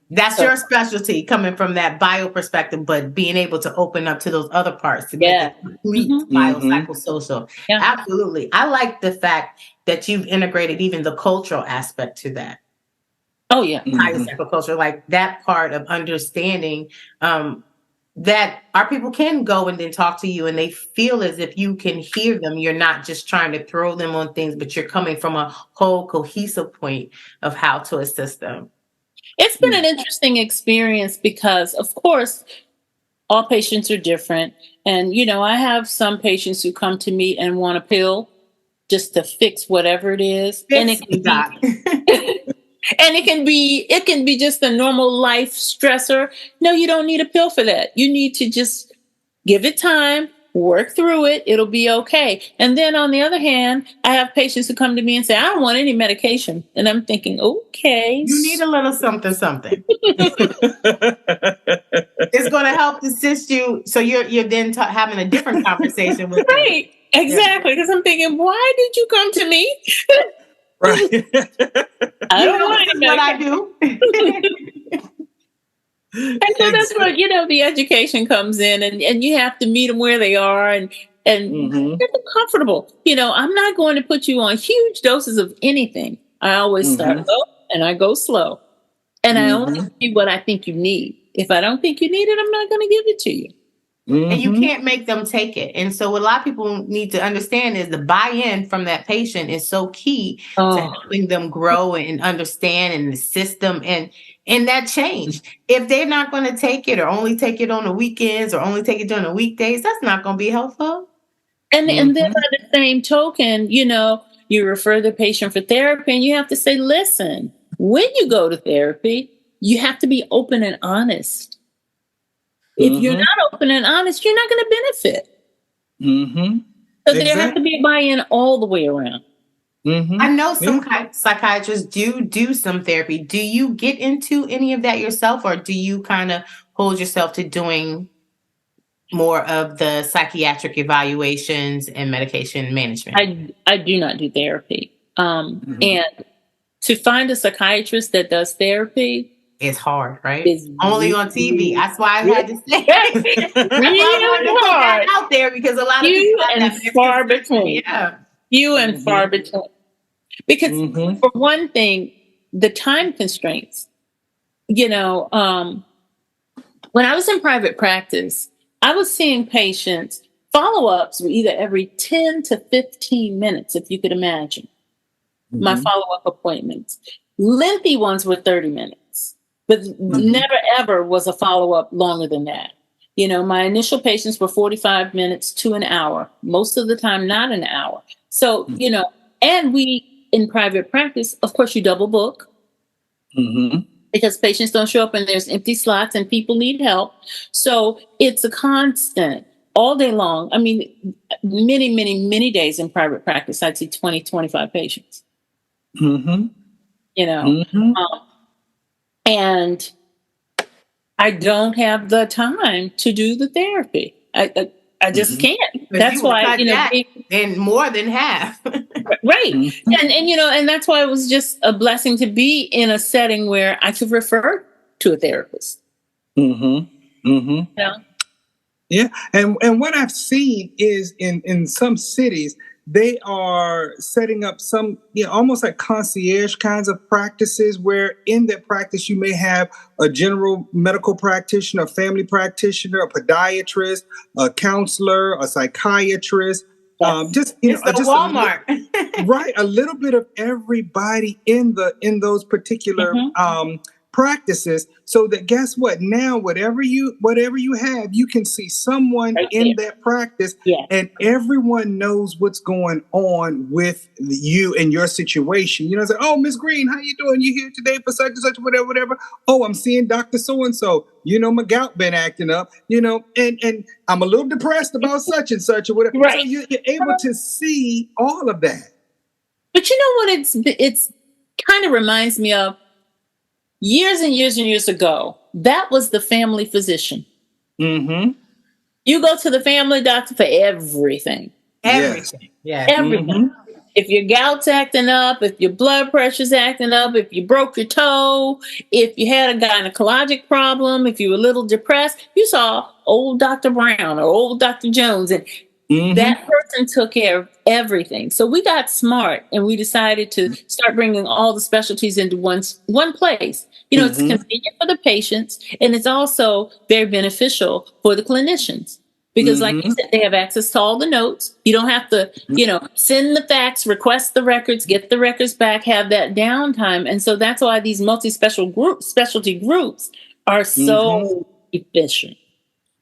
Speaker 4: That's your specialty, coming from that bio perspective, but being able to open up to those other parts to
Speaker 6: Yeah.
Speaker 4: get the complete biopsychosocial.
Speaker 6: Yeah.
Speaker 4: Absolutely. I like the fact that you've integrated even the cultural aspect to that.
Speaker 6: Oh, yeah.
Speaker 4: Biopsychoculture, like that part of understanding that our people can go and then talk to you and they feel as if you can hear them. You're not just trying to throw them on things, but you're coming from a whole cohesive point of how to assist them.
Speaker 6: It's been an interesting experience because, of course, all patients are different. And, I have some patients who come to me and want a pill just to fix whatever it is. And it can be just a normal life stressor. No, you don't need a pill for that. You need to just give it time, work through it. It'll be okay. And then on the other hand, I have patients who come to me and say, I don't want any medication. And I'm thinking, okay.
Speaker 4: You need a little something. It's going to help assist you. So you're then having a different conversation with
Speaker 6: right. Them. Exactly. Because I'm thinking, why did you come to me?
Speaker 5: Right.
Speaker 6: I don't want
Speaker 4: any what I do.
Speaker 6: And so that's where, the education comes in and you have to meet them where they are and get them comfortable. I'm not going to put you on huge doses of anything. I always start low and I go slow. And I only give you what I think you need. If I don't think you need it, I'm not going to give it to you.
Speaker 4: And you can't make them take it. And so what a lot of people need to understand is the buy-in from that patient is so key to helping them grow and understand and assist them in that change. If they're not going to take it or only take it on the weekends or only take it during the weekdays, that's not going to be helpful.
Speaker 6: And then by the same token, you refer the patient for therapy and you have to say, listen, when you go to therapy, you have to be open and honest. If you're not open and honest, you're not going to benefit. So there has to be a buy-in all the way around.
Speaker 4: I know some psychiatrists do some therapy. Do you get into any of that yourself, or do you kind of hold yourself to doing more of the psychiatric evaluations and medication management?
Speaker 6: I do not do therapy. And to find a psychiatrist that does therapy,
Speaker 4: it's hard, right? It's only on TV. That's why I had to say
Speaker 6: it.
Speaker 4: That's why I wanted to put that out there, because a lot of people have that
Speaker 6: far between.
Speaker 4: Yeah.
Speaker 6: Few and far between. Because for one thing, the time constraints. When I was in private practice, I was seeing patients, follow-ups were either every 10 to 15 minutes, if you could imagine. My follow-up appointments. Lengthy ones were 30 minutes. But never, ever was a follow-up longer than that. My initial patients were 45 minutes to an hour. Most of the time, not an hour. So, and we, in private practice, of course, you double book. Because patients don't show up and there's empty slots and people need help. So it's a constant all day long. I mean, many, many, many days in private practice, I'd see 20, 25 patients. And I don't have the time to do the therapy. I just can't. That's why,
Speaker 4: and more than half.
Speaker 6: Right. And that's why it was just a blessing to be in a setting where I could refer to a therapist.
Speaker 5: Yeah. And what I've seen is in some cities, they are setting up some, almost like concierge kinds of practices, where in that practice you may have a general medical practitioner, a family practitioner, a podiatrist, a counselor, a psychiatrist.
Speaker 4: It's Walmart.
Speaker 5: Right, a little bit of everybody in those particular practices, so that guess what? Now, whatever you have, you can see someone in that practice, and everyone knows what's going on with you and your situation. It's like, oh, Miss Green, how you doing? You here today for such and such, whatever. Oh, I'm seeing Dr. So-and-so. My gout been acting up, and I'm a little depressed about such and such or whatever. Right. So you're able to see all of that.
Speaker 6: But what kind of reminds me of years and years and years ago. That was the family physician.
Speaker 5: Mm-hmm.
Speaker 6: You go to the family doctor for everything.
Speaker 4: Everything. Yeah.
Speaker 6: Everything.
Speaker 5: Mm-hmm.
Speaker 6: If your gout's acting up, if your blood pressure's acting up, if you broke your toe, if you had a gynecologic problem, if you were a little depressed, you saw old Dr. Brown or old Dr. Jones, and that person took care of everything. So we got smart and we decided to start bringing all the specialties into one place. You know, it's convenient for the patients, and it's also very beneficial for the clinicians. Because like you said, they have access to all the notes. You don't have to, send the fax, request the records, get the records back, have that downtime. And so that's why these specialty groups are so efficient.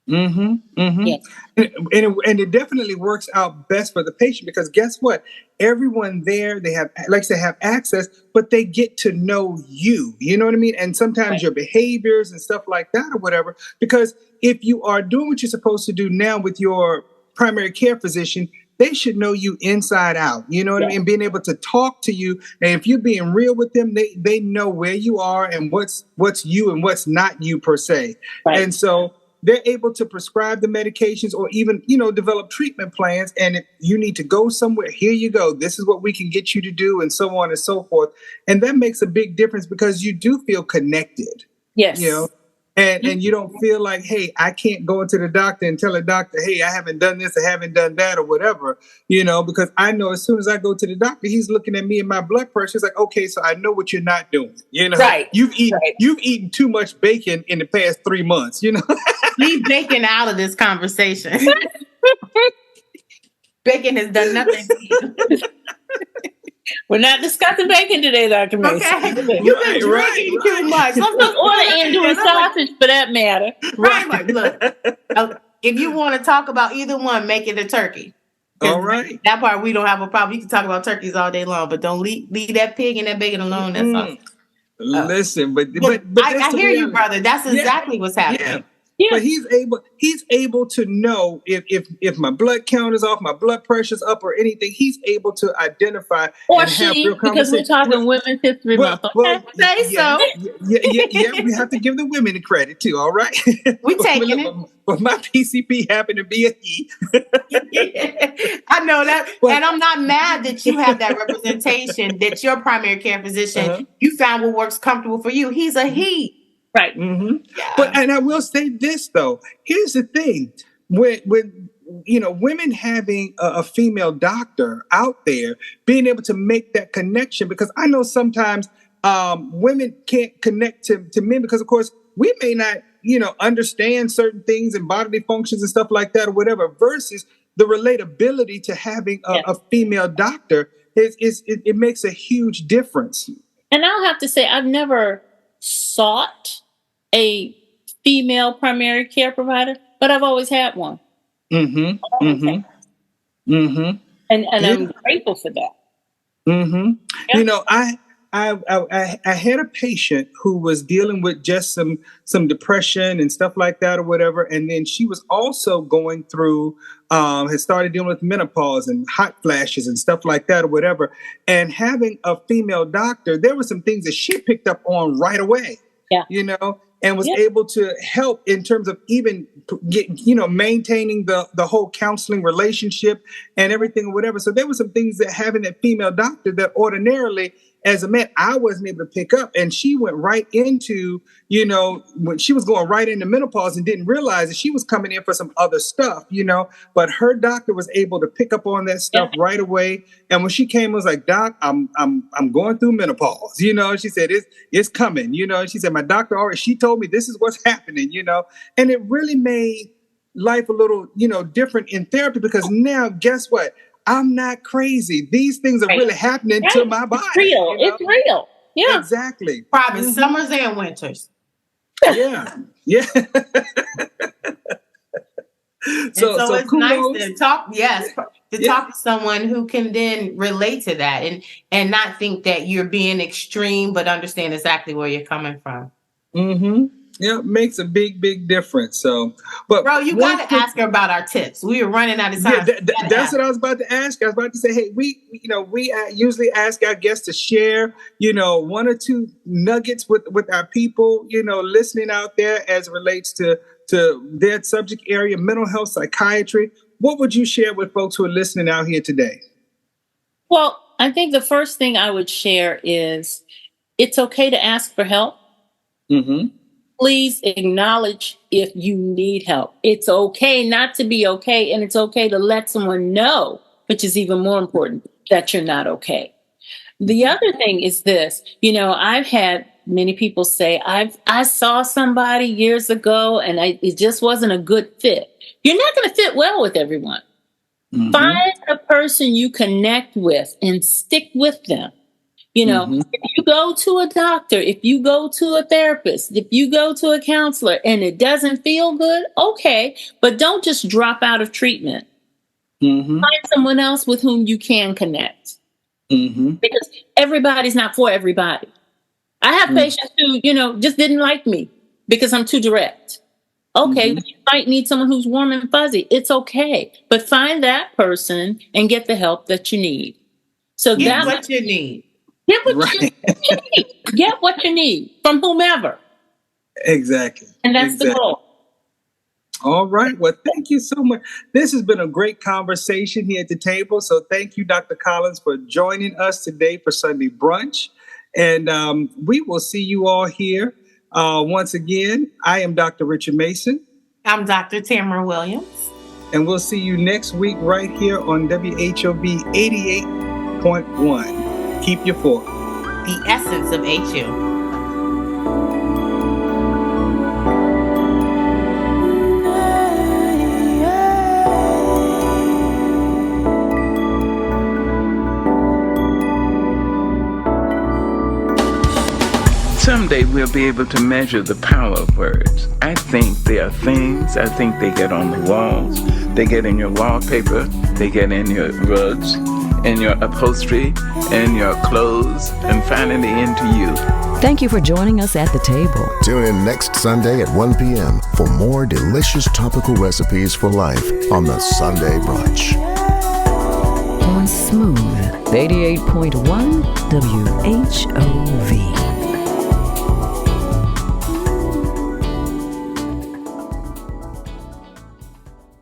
Speaker 5: Yes. And it definitely works out best for the patient, because guess what? Everyone there, they have, like I said, have access, but they get to know you. You know what I mean? And sometimes your behaviors and stuff like that or whatever, because if you are doing what you're supposed to do now with your primary care physician, they should know you inside out. You know what I mean? Being able to talk to you. And if you're being real with them, they know where you are and what's you and what's not you per se. Right. And so they're able to prescribe the medications or even, develop treatment plans. And if you need to go somewhere, here you go. This is what we can get you to do, and so on and so forth. And that makes a big difference, because you do feel connected.
Speaker 6: Yes.
Speaker 5: And you don't feel like, hey, I can't go into the doctor and tell a doctor, hey, I haven't done this, I haven't done that, or whatever, because I know as soon as I go to the doctor, he's looking at me and my blood pressure. It's like, okay, so I know what you're not doing.
Speaker 6: Right.
Speaker 5: You've eaten too much bacon in the past 3 months,
Speaker 4: Leave bacon out of this conversation. Bacon has done nothing to you.
Speaker 6: We're not discussing bacon today, Dr. Mason.
Speaker 4: Okay. You've been drinking too much.
Speaker 6: Let's order Andrew sausage for that matter.
Speaker 4: Right. Like, look, if you want to talk about either one, make it a turkey.
Speaker 5: All right.
Speaker 4: That part we don't have a problem. You can talk about turkeys all day long, but don't leave that pig and that bacon alone. That's all.
Speaker 5: Listen, but
Speaker 4: I hear you, brother. That's exactly what's happening.
Speaker 5: Yeah. But he's able to know if my blood count is off, my blood pressure's up, or anything. He's able to identify
Speaker 6: or and have real
Speaker 5: conversation.
Speaker 6: Because we're talking Women's History Month. Okay,
Speaker 4: say so.
Speaker 5: Yeah. We have to give the women the credit too. All right,
Speaker 4: we taking it.
Speaker 5: But my PCP happened to be a he.
Speaker 4: I know that, and I'm not mad that you have that representation. That your primary care physician, you found what works comfortable for you. He's a he.
Speaker 6: Right.
Speaker 5: Yeah. And I will say this though. Here's the thing: when women having a female doctor out there, being able to make that connection, because I know sometimes women can't connect to men because, of course, we may not understand certain things and bodily functions and stuff like that or whatever. Versus the relatability to having a female doctor it makes a huge difference.
Speaker 6: And I'll have to say, I've never sought a female primary care provider, but I've always had one. And I'm grateful for that.
Speaker 5: I had a patient who was dealing with just some depression and stuff like that or whatever, and then she was also going through had started dealing with menopause and hot flashes and stuff like that or whatever. And having a female doctor, there were some things that she picked up on right away. And was able to help in terms of even maintaining the whole counseling relationship and everything or whatever. So there were some things that having a female doctor that ordinarily, as a man, I wasn't able to pick up. And she went right into, when she was going right into menopause and didn't realize that she was coming in for some other stuff, but her doctor was able to pick up on that stuff right away. And when she came, I was like, Doc, I'm going through menopause, she said, it's coming, she said, my doctor already, she told me this is what's happening, and it really made life a little, different in therapy, because now guess what? I'm not crazy. These things are really happening to my body.
Speaker 6: It's real. It's real. Yeah.
Speaker 5: Exactly.
Speaker 4: Probably summers and winters.
Speaker 5: Yeah.
Speaker 4: so it's nice to talk. Yes. Talk to someone who can then relate to that and not think that you're being extreme, but understand exactly where you're coming from.
Speaker 5: Yeah, makes a big difference. So, but
Speaker 4: bro, you got to ask her about our tips. We were running out of time.
Speaker 5: Yeah, that's what I was about to ask. I was about to say, hey, we usually ask our guests to share, one or two nuggets with our people, listening out there as it relates to their subject area, mental health, psychiatry. What would you share with folks who are listening out here today?
Speaker 6: Well, I think the first thing I would share is it's okay to ask for help.
Speaker 5: Mm-hmm.
Speaker 6: Please acknowledge if you need help. It's okay not to be okay, and it's okay to let someone know, which is even more important, that you're not okay. The other thing is this, I've had many people say, I saw somebody years ago and it just wasn't a good fit. You're not going to fit well with everyone. Mm-hmm. Find a person you connect with and stick with them.
Speaker 5: Mm-hmm.
Speaker 6: If you go to a doctor, if you go to a therapist, if you go to a counselor and it doesn't feel good, okay, but don't just drop out of treatment.
Speaker 5: Mm-hmm.
Speaker 6: Find someone else with whom you can connect.
Speaker 5: Mm-hmm.
Speaker 6: Because everybody's not for everybody. I have patients who, just didn't like me because I'm too direct. Okay, you might need someone who's warm and fuzzy. It's okay. But find that person and get the help that you need. So
Speaker 4: get what you need.
Speaker 6: Get what you need. Get what you need from whomever.
Speaker 5: Exactly.
Speaker 6: And that's the goal.
Speaker 5: All right. Well, thank you so much. This has been a great conversation here at the table. So thank you, Dr. Collins, for joining us today for Sunday Brunch. And we will see you all here. Once again, I am Dr. Richard Mason.
Speaker 4: I'm Dr. Tamara Williams.
Speaker 5: And we'll see you next week right here on WHOV 88.1. Keep your fork.
Speaker 4: The essence of HU.
Speaker 1: Someday we'll be able to measure the power of words. I think they are things. I think they get on the walls. They get in your wallpaper. They get in your rugs, in your upholstery, in your clothes, and finally into you.
Speaker 2: Thank you for joining us at the table.
Speaker 3: Tune in next Sunday at 1 p.m. for more delicious topical recipes for life on the Sunday Brunch.
Speaker 2: On Smooth 88.1 WHOV.